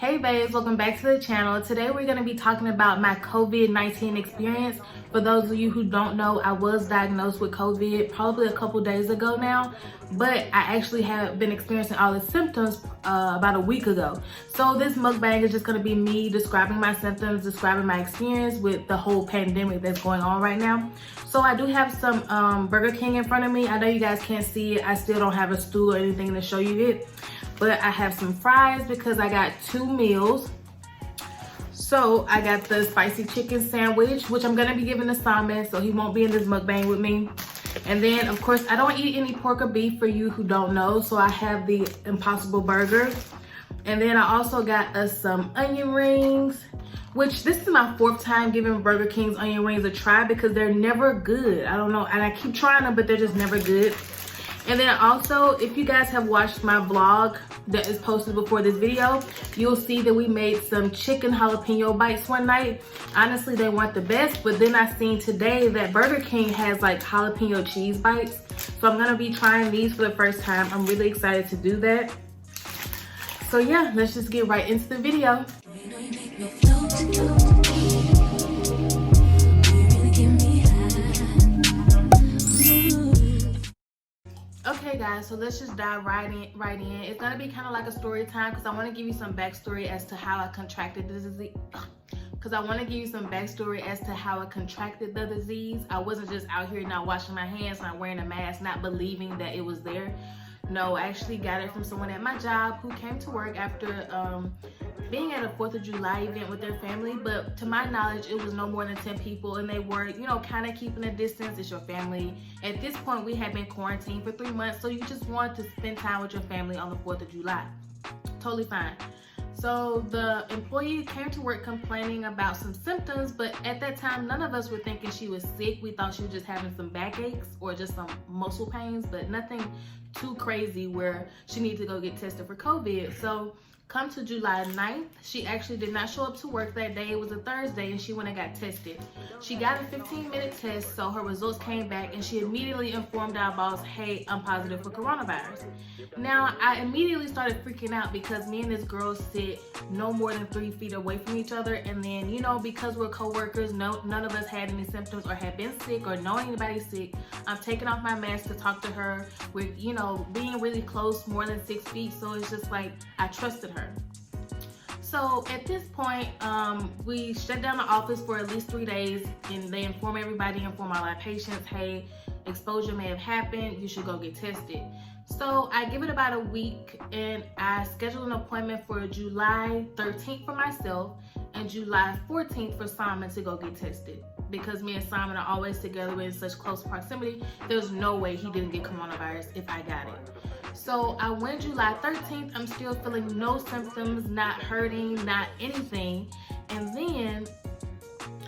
Hey babes, welcome back to the channel. Today we're going to be talking about my COVID-19 experience. For those of you who don't know, I was diagnosed with COVID probably a couple days ago now, but I actually have been experiencing all the symptoms about a week ago. So this mukbang is just going to be me describing my symptoms, describing my experience with the whole pandemic that's going on right now. So I do have some Burger King in front of me. I know you guys can't see it. I still don't have a stool or anything to show you it. But I have some fries because I got 2 meals. So I got the spicy chicken sandwich, which I'm gonna be giving to Simon, so he won't be in this mukbang with me. And then of course, I don't eat any pork or beef for you who don't know. So I have the Impossible Burger. And then I also got us some onion rings, which this is my 4th time giving Burger King's onion rings a try because they're never good. I don't know, and I keep trying them, but they're just never good. And then also, if you guys have watched my vlog that is posted before this video, you'll see that we made some chicken jalapeno bites one night. Honestly, they weren't the best, but then I seen today that Burger King has like jalapeno cheese bites. So I'm gonna be trying these for the first time. I'm really excited to do that. So yeah, let's just get right into the video. Okay guys, so let's just dive right in. It's gonna be kind of like a story time because I want to give you some backstory as to how I contracted the disease. The disease. I wasn't just out here not washing my hands, not wearing a mask, not believing that it was there. No, I actually got it from someone at my job who came to work after being at a 4th of July event with their family. But to my knowledge, it was no more than 10 people and they were, you know, kind of keeping a distance. It's your family. At this point, we had been quarantined for 3 months. So you just want to spend time with your family on the 4th of July. Totally fine. So the employee came to work complaining about some symptoms, but at that time, none of us were thinking she was sick. We thought she was just having some backaches or just some muscle pains, but nothing too crazy where she needed to go get tested for COVID. So come to July 9th, she actually did not show up to work that day. It was a Thursday and she went and got tested. She got a 15-minute test, so her results came back and she immediately informed our boss, hey, I'm positive for coronavirus. Now, I immediately started freaking out because me and this girl sit no more than 3 feet away from each other. And then, you know, because we're co-workers, none of us had any symptoms or had been sick or know anybody sick. I'm taking off my mask to talk to her. We're, you know, being really close, more than 6 feet. So it's just like, I trusted her. So at this point, we shut down the office for at least 3 days and they inform everybody, inform all our patients, hey, exposure may have happened, you should go get tested. So I give it about a week and I scheduled an appointment for July 13th for myself and July 14th for Simon to go get tested. Because me and Simon are always together, we're in such close proximity, there's no way he didn't get coronavirus if I got it. So I went July 13th, I'm still feeling no symptoms, not hurting, not anything. And then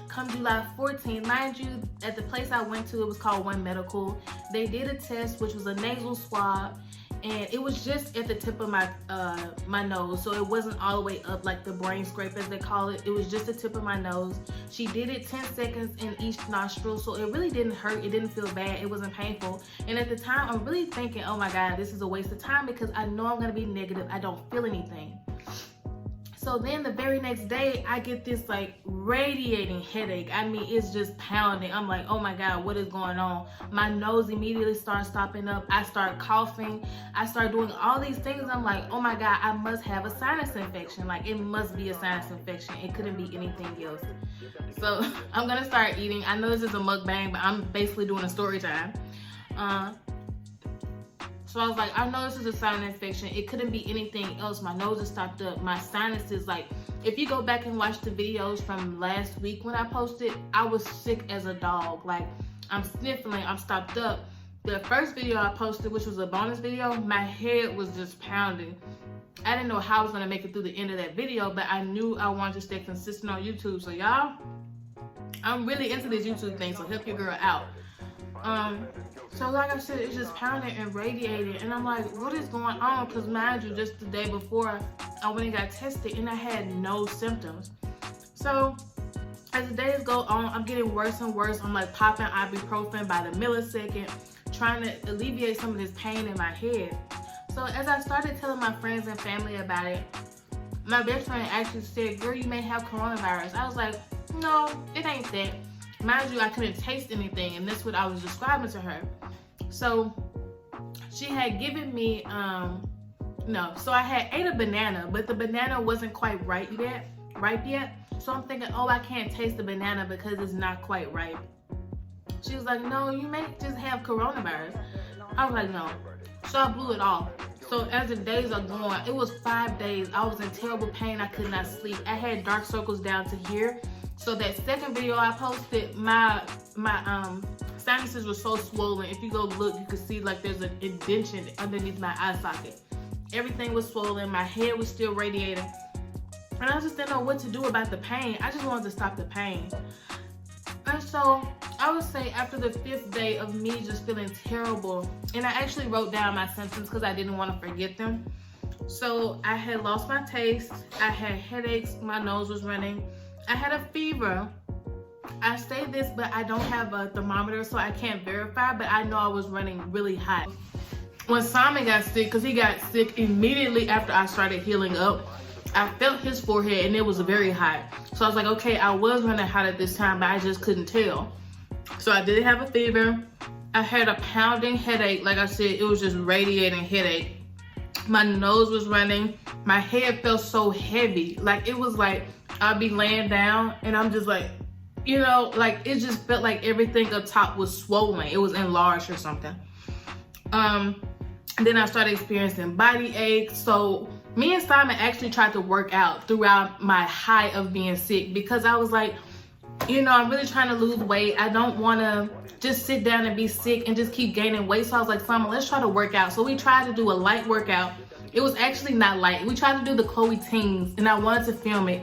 come July 14th, mind you, at the place I went to, it was called One Medical. They did a test, which was a nasal swab, and it was just at the tip of my my nose. So it wasn't all the way up like the brain scrape as they call it. It was just the tip of my nose. She did it 10 seconds in each nostril, so it really didn't hurt. It didn't feel bad. It wasn't painful. And at the time, I'm really thinking, oh my God, this is a waste of time because I know I'm gonna be negative. I don't feel anything. So then the very next day, I get this like radiating headache. I mean, it's just pounding. I'm like, oh my God, what is going on? My nose immediately starts stopping up. I start coughing. I start doing all these things. I'm like, oh my God, I must have a sinus infection. Like it must be a sinus infection. It couldn't be anything else. So I'm gonna start eating. I know this is a mukbang, but I'm basically doing a story time. So I was like, I know this is a sinus infection. It couldn't be anything else. My nose is stopped up. My sinuses, like, if you go back and watch the videos from last week when I posted, I was sick as a dog. Like, I'm sniffling, I'm stopped up. The first video I posted, which was a bonus video, my head was just pounding. I didn't know how I was gonna make it through the end of that video, but I knew I wanted to stay consistent on YouTube. So y'all, I'm really into this YouTube thing, so help your girl out. So like I said, it's just pounding and radiating, and I'm like, what is going on? Because mind you, just the day before, I went and got tested and I had no symptoms. So as the days go on, I'm getting worse and worse. I'm like popping ibuprofen by the millisecond, trying to alleviate some of this pain in my head. So as I started telling my friends and family about it, my best friend actually said, girl, you may have coronavirus. I was like, no, it ain't that. Mind you, I couldn't taste anything, and that's what I was describing to her. So she had given me, so I had ate a banana, but the banana wasn't quite ripe yet. So I'm thinking, oh, I can't taste the banana because it's not quite ripe. She was like, no, you may just have coronavirus. I was like, no. So I blew it off. So as the days are going, it was 5 days. I was in terrible pain. I could not sleep. I had dark circles down to here. So that second video I posted, my sinuses were so swollen. If you go look, you can see like there's an indentation underneath my eye socket. Everything was swollen. My head was still radiating. And I just didn't know what to do about the pain. I just wanted to stop the pain. And so I would say after the 5th day of me just feeling terrible, and I actually wrote down my symptoms because I didn't want to forget them. So I had lost my taste. I had headaches. My nose was running. I had a fever. I say this, but I don't have a thermometer, so I can't verify, but I know I was running really hot. When Simon got sick, because he got sick immediately after I started healing up, I felt his forehead and it was very hot. So I was like, okay, I was running hot at this time, but I just couldn't tell. So I did have a fever. I had a pounding headache. Like I said, it was just radiating headache. My nose was running. My head felt so heavy. Like it was like I'd be laying down and I'm just like, you know, like it just felt like everything up top was swollen. It was enlarged or something. Then I started experiencing body aches. So me and Simon actually tried to work out throughout my high of being sick because I was like, you know, I'm really trying to lose weight. I don't want to just sit down and be sick and just keep gaining weight. So I was like, Simon, let's try to work out. So we tried to do a light workout. It was actually not light. We tried to do the Chloe Teens and I wanted to film it.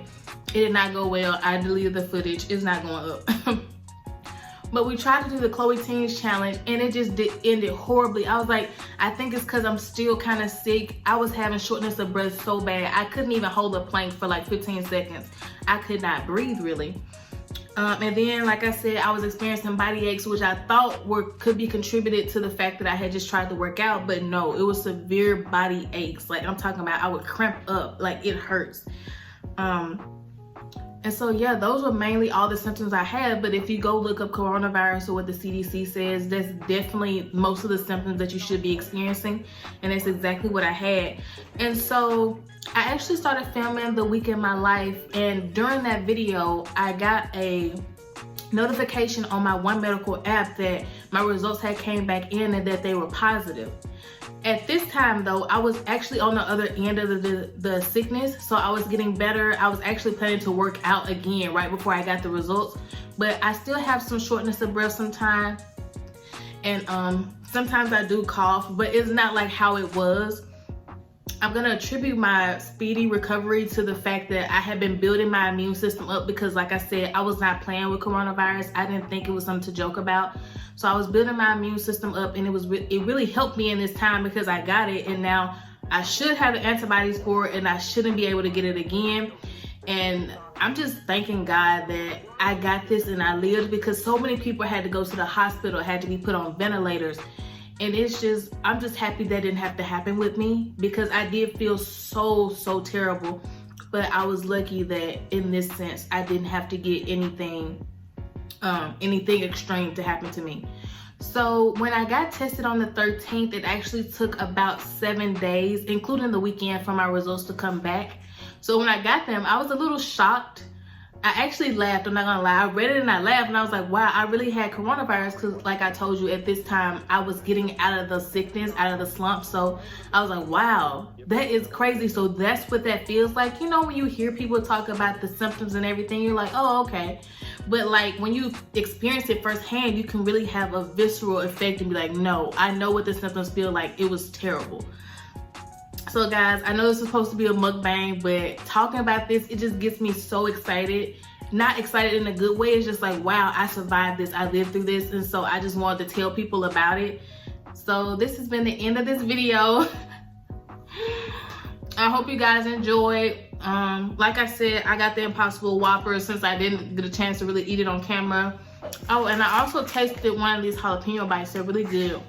It did not go well. I deleted the footage. It's not going up. But we tried to do the Chloe Teens challenge and it just ended horribly. I was like, I think it's because I'm still kind of sick. I was having shortness of breath so bad. I couldn't even hold a plank for like 15 seconds. I could not breathe really. And then, like I said, I was experiencing body aches, which I thought could be contributed to the fact that I had just tried to work out, but no, it was severe body aches. Like I'm talking about, I would cramp up, like it hurts. And so, yeah, those were mainly all the symptoms I had. But if you go look up coronavirus or what the CDC says, that's definitely most of the symptoms that you should be experiencing. And that's exactly what I had. And so I actually started filming the week in my life. And during that video, I got a notification on my One Medical app that my results had came back in and that they were positive. At this time though, I was actually on the other end of the sickness, so I was getting better. I was actually planning to work out again right before I got the results, but I still have some shortness of breath sometimes, and sometimes I do cough, but it's not like how it was. I'm gonna attribute my speedy recovery to the fact that I had been building my immune system up because, like I said, I was not playing with coronavirus. I didn't think it was something to joke about. So I was building my immune system up, and it really helped me in this time because I got it, and now I should have the antibodies for it, and I shouldn't be able to get it again. And I'm just thanking God that I got this and I lived, because so many people had to go to the hospital, had to be put on ventilators. And it's just, I'm just happy that didn't have to happen with me, because I did feel so terrible. But I was lucky that in this sense, I didn't have to get anything extreme to happen to me. So when I got tested on the 13th, it actually took about 7 days, including the weekend, for my results to come back. So when I got them, I was a little shocked. I actually laughed, I'm not gonna lie. I read it and I laughed, and I was like, wow, I really had coronavirus, because like I told you, at this time I was getting out of the sickness, out of the slump. So I was like, wow, that is crazy. So that's what that feels like. You know, when you hear people talk about the symptoms and everything, you're like, oh, okay. But like when you experience it firsthand, you can really have a visceral effect and be like, no, I know what the symptoms feel like. It was terrible. So guys, I know this is supposed to be a mukbang, but talking about this, it just gets me so excited. Not excited in a good way. It's just like, wow, I survived this. I lived through this. And so I just wanted to tell people about it. So this has been the end of this video. I hope you guys enjoyed. Like I said, I got the Impossible Whopper since I didn't get a chance to really eat it on camera. Oh, and I also tasted one of these jalapeno bites. They're really good.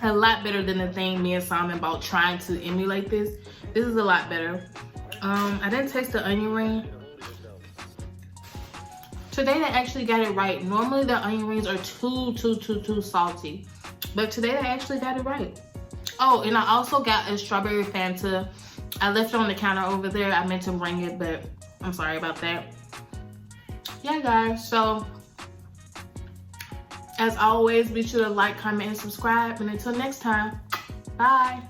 A lot better than the thing me and Simon bought trying to emulate this. This is a lot better. I didn't taste the onion ring. Today they actually got it right. Normally the onion rings are too salty. But today they actually got it right. Oh, and I also got a strawberry Fanta. I left it on the counter over there. I meant to bring it, but I'm sorry about that. Yeah, guys. So, as always, be sure to like, comment, and subscribe. And until next time, bye.